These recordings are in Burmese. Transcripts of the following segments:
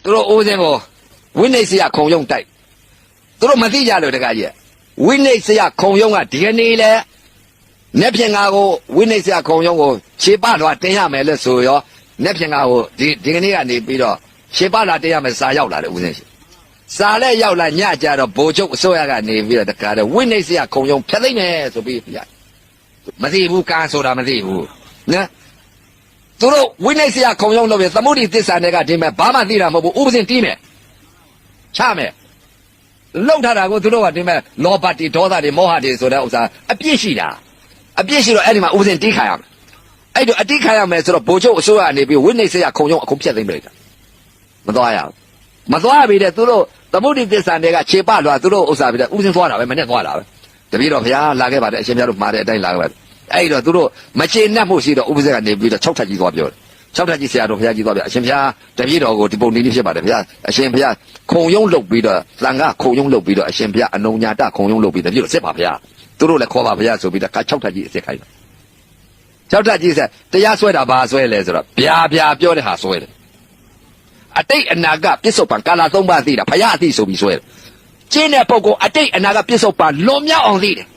သူတို့အိုးစင်းကိုဝိနည်းစရာခုံရုံတိုက်သူတို့မသိကြလို့တကကြီးဝိနည်းစရာခုံရုံကဒီကနေ့လဲနေပြင်ကားကိုဝိနည်းစရာခုံရုံကိုခြေပလွားတင်ရမယ်လို့ဆိုရောနေပြင်ကားကိုဒီကနေ့ကနေပြီးတော့ခြေပလွားတင်ရမယ်စာရောက်လာတယ်ဦးစင်းရှင်စာလဲရောက်လာညကြတော့ဘိုလ်ချုပ်အစိုးရကနေပြီးတော့တကားတော့ဝိနည်းစရာခုံရုံဖျက်သိမ့်မယ်ဆိုပြီးပြမသိဘူးကန်းဆိုတာမသိဘူးနော်သူတို့ဝိနည်းစရာခုံရုံလုပ်ပြီးသမုဒ္ဒိသစ္စာတွေကဒီမဲ့ဘာမှသိတာမဟုတ်ဘူးဥပစင်တီးမယ်ချမယ်လှုပ်ထားတာကိုသူတို့ကဒီမဲ့လောဘတိဒေါသတွေမောဟတွေဆိုတဲ့ဥစ္စာအပြည့်ရှိတာအပြည့်ရှိတော့အဲ့ဒီမှာဥပစင်တီးခါရမယ်အဲ့တော့အတိခါရမယ်ဆိုတော့ဘိုလ်ချုပ်အစိုးရကနေပြီးဝိနည်းစရာခုံရုံအခုဖြတ်သိမ့်ပလိုက်တာမသွားရဘူးမသွားပြီတဲ့သူတို့သမုဒ္ဒိသစ္စာတွေကခြေပလွာသူတို့ဥစ္စာပြီးတဲ့ဥပစင်သွားတာပဲမနဲ့သွားတာပဲတပည့်တော်ဘုရားလာခဲ့ပါတယ်အရှင်ဘုရားတို့မှာတဲ့အတိုင်းလာခဲ့ပါတယ်အဲ့တော့သူတို့မချေနှက်မှုရှိတော့ဥပစင်ကနေပြီးတော့6ထပ်ကြီးသွားပြောတယ်6ထပ်ကြီးဆရာတော်ဘုရားကြီးသွားပြအရှင်ဘုရားတပည့်တော်ကိုဒီပုံနည်းနည်းဖြစ်ပါတယ်ဘုရားအရှင်ဘုရားခုံရုံးလုပ်ပြီးတော့သံဃာခုံရုံးလုပ်ပြီးတော့အရှင်ဘုရားအနုညာတခုံရုံးလုပ်ပြီးတပည့်တော်စစ်ပါဘုရားသူတို့လည်းခေါ်ပါဘုရားဆိုပြီးတော့6ထပ်ကြီးအစစ်ခိုင်းတယ်6ထပ်ကြီးဆက်တရားဆွဲတာဘာဆွဲလဲဆိုတော့ဗျာပြောတဲ့ဟာဆွဲတယ်အတိတ်အနာကပြစ္ဆုတ်ပံကာလ3ပါးသိတာဘုရားအသိဆိုပြီးဆွဲတယ်ကျင်းတဲ့ပုဂ္ဂိုလ်အတိတ်အနာကပြစ္ဆုတ်ပံလွန်မြောက်အောင်သိတယ်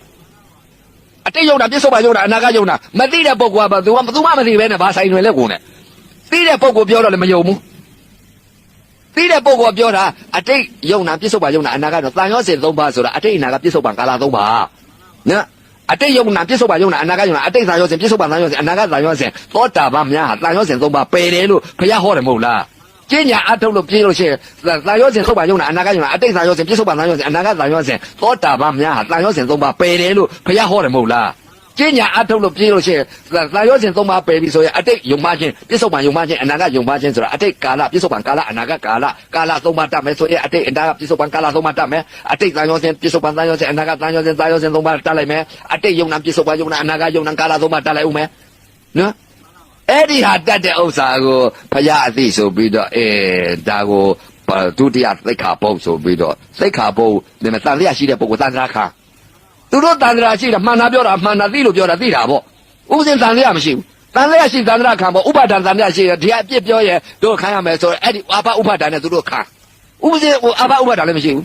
အတိတ်ယုံတာပြစ္ဆုတ်ပံယုံတာအနာကယုံတာမသိတဲ့ပုဂ္ဂိုလ်ကသူမှမသိပဲနဲ့ဘာဆိုင်တွင်လဲကိုယ်နဲ့သိတဲ့ပုဂ္ဂိုလ်ပြောတော့လည်းမယုံဘူးသိတဲ့ပုဂ္ဂိုလ်ပြောတာအတိတ်ယုံတာပြစ္ဆုတ်ပံယုံတာအနာကတော့တန်ရောစင်3ပါးဆိုတာအတိတ်အနာကပြစ္ဆုတ်ပံကာလ3ပါးနော်အတိတ်ယုံတာပြစ္ဆုတ်ပံယုံတာအနာကယုံတာအတိတ်တန်ရောစင်ပြစ္ဆုတ်ပံတန်ရောစင်အနာကတန်ရောစင်သောတာပန်များဟာတန်ရောစင်3ပါးပယ်တယ်လို့ဘုရားဟောတယ်မဟုတ်လားကျင့်ညာအထုတ်လို့ပြေးလို့ရှိရင်တန်ရောစင်သုတ်ပါယုံတာအနာကယုံတာအတိတ်တန်ရောစင်ပြစ္ဆုတ်ပံတန်ရောစင်အနာကတန်ရောစင်သောတာပန်များဟာတန်ရောစင်3ပါးပယ်တယ်လို့ဘုရားဟောတယ်မဟုတ်လားကျင့်ညာအထုတ်လို့ပြေးလို့ရှိရင်တန်ရောစင်3ပါးပယ်ပြီဆိုရင်အတိတ်ယုံမှချင်းပြစ္ဆုတ်ပံယုံမှချင်းအနာကယုံမှချင်းဆိုတာအတိတ်ကာလပြစ္ဆုတ်ပံကာလအနာကကာလ3ပါးတတ်မယ်ဆိုရင်အတိတ်အနာကပြစ္ဆုတ်ပံကာလ3ပါးတတ်မယ်အတိတ်တန်ရောစင်ပြစ္ဆုတ်ပံတန်ရောစင်အနာကတန်ရောစင်3ပါးတတ်လိုက်မယ်အတိတ်ယုံနာပြစ္ဆုတ်ပံယုံနာအနာကယုံနာကာလ3ပါးတတ်လိုက်ဦးမယ်နော်အဲ့ဒီဟာတတ်တဲ့ဥစ္စာကိုဘုရားအသိဆိုပြီးတော့ဒါကိုဒုတိယသိက္ခာပုဒ်ဆိုပြီးတော့သိက္ခာပုဒ်ဒီမှာတန်လျာရှိတဲ့ပုဂ္ဂိုလ်တန်ត្រာခါသူတို့တန်ត្រာရှိတာမှန်တာပြောတာမှန်တာသိလို့ပြောတာသိတာပေါ့ဥပဇင်တန်လျာမရှိဘူးတန်လျာရှိတန်ត្រာခံပေါ့ဥပါဒံတန်လျာရှိဒီအပြစ်ပြောရဲ့တို့ခံရမယ်ဆိုတော့အဲ့ဒီအာဘဥပါဒံနဲ့သူတို့ခံဥပဇင်အာဘဥပါဒံလည်းမရှိဘူး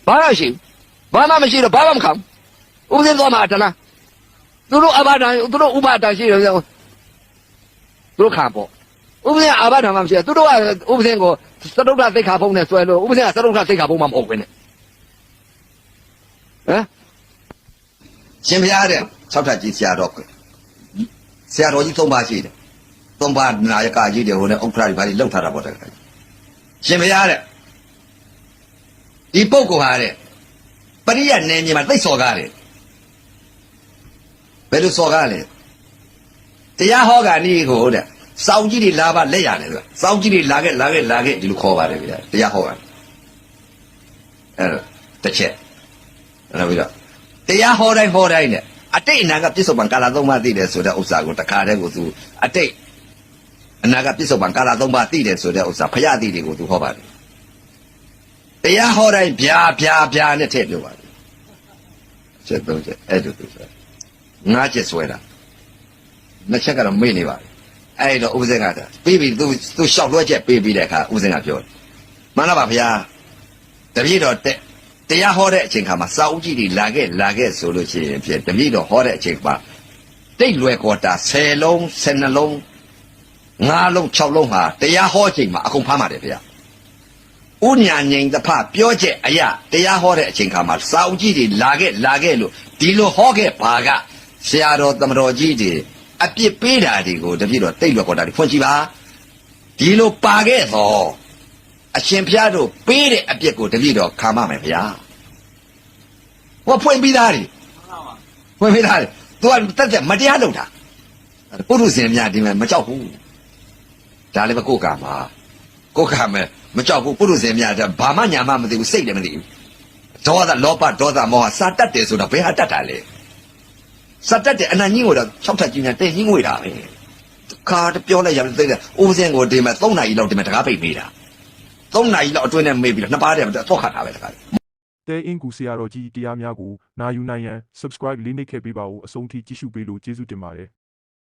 ဘာမှမရှိဘူးဘာမှမရှိတော့ဘာမှမခံဥပဇင်သွားမှာတလားသူတို့အာဘဒံသူတို့ဥပါဒံရှိတယ်သူတို့ခံပေါ့ဥပဇင်အာဘဓမ္မမရှိသူတို့ကဥပဇင်ကိုသတုဒ္ဓသိက္ခာပုဒ်နဲ့ဆွဲလို့ဥပဇင်ကသတုဒ္ဓသိက္ခာပုဒ်မှမဟုတ်ဘူးနဲ့ဟမ်ရှင်ဘုရားတဲ့6ထပ်ကြီးဆရာတော်ကြီး3ပါးရှိတယ်3ပါးနာယကကြီးတယ်ဟိုနဲ့ဥက္ခရာတွေဘာတွေလောက်ထားတာပေါ့တဲ့ရှင်ဘုရားတဲ့ဒီပုဂ္ဂိုလ်ဟာတဲ့ပရိယနယ်မြေမှာသိစော်ကားတယ်ဘယ်လိုစော်ကားလဲတရားဟောကနီးကိုတဲ့စောင်းကြီးတွေလာပါလက်ရတယ်ဆိုတာစောင်းကြီးတွေလာခဲ့ဒီလိုခေါ်ပါတယ်ဗျာတရားဟောတာအဲ့တစ်ချက်အဲ့ပြီးတော့တရားဟောတိုင်းနဲ့အတိတ်အနာကပြစ္ဆုတ်ပံကာလ3ပါးသိတယ်ဆိုတဲ့ဥစ္စာကိုတခါတည်းကိုသူအတိတ်အနာကပြစ္ဆုတ်ပံကာလ3ပါးသိတယ်ဆိုတဲ့ဥစ္စာဖယားသိတွေကိုသူဟောပါတယ်တရားဟောတိုင်းဗျာနဲ့ထည့်ပြောပါတယ်ချက်3ချက်အဲ့လိုသူဆို5ချက်ဆွဲတာနှစ်ချက်ကတော့မေ့နေပါအဲ့တော့ဥပဇင်ကပြီးပြီသူလျှောက်လွှဲချက်ပေးပြီးတဲ့အခါဥပဇင်ကပြောတယ်မှန်လားပါဗျာတပည့်တော်တရားဟောတဲ့အချိန်ခါမှာစာအုပ်ကြီးတွေလာခဲ့ဆိုလို့ရှိရင်ဖြစ်တပည့်တော်ဟောတဲ့အချိန်မှာတိတ်လွယ်ကောတာ10လုံး12လုံး5လုံး6လုံးဟာတရားဟောချိန်မှာအကုန်ဖမ်းပါတယ်ဗျာဥညာငြိမ်တဖပြောချက်အရာတရားဟောတဲ့အချိန်ခါမှာစာအုပ်ကြီးတွေလာခဲ့လို့ဒီလိုဟောခဲ့ပါကဆရာတော်သမတော်ကြီးတွေအပြစ်ပေးတာတွေကိုတပြည့်တော့တိတ်လွယ်ကောတာတွေဖွင့်ကြည့်ပါဒီလိုပါခဲ့တော့အရှင်ဘုရားတို့ပေးတဲ့အပြစ်ကိုတပြည့်တော့ခံပါမယ်ဗျာဟောဖွင့်ပြီးသားတွေဖွင့်ပြီးသားတွေသူကတက်မတရားလုပ်တာပုရုဇဉ်များဒီမှာမကြောက်ဘူးဒါလည်းပဲကိုယ်ကမှာမကြောက်ဘူးပုရုဇဉ်များဒါဘာမှညာမှမသိဘူးစိတ်လည်းမသိဘူးဒေါသလောဘဒေါသမောဟစာတတ်တယ်ဆိုတာဘယ်ဟာတတ်တာလဲစာတတ်တယ်အနံ့ကြီးကိုတော့6ထပ်ကြီးများတဲ့ကြီးငွေတာပဲခါတပြောလိုက်ရတယ်သိတယ်ဥပဇင်ကိုဒီမှာ3နာရီလောက်ဒီမှာတကားပိတ်ပေးတာ3နာရီလောက်အတွင်းနဲ့မေးပြီးတော့2ပါးတည်းတော့ခတ်တာပဲတကားတဲ့အင်ကူဆရာတော်ကြီးတရားများကိုနာယူနိုင်ရန် subscribe လေးနှိပ်ခဲ့ပေးပါဦးအဆုံးထိကြည့်ရှုပေးလို့ကျေးဇူးတင်ပါတယ်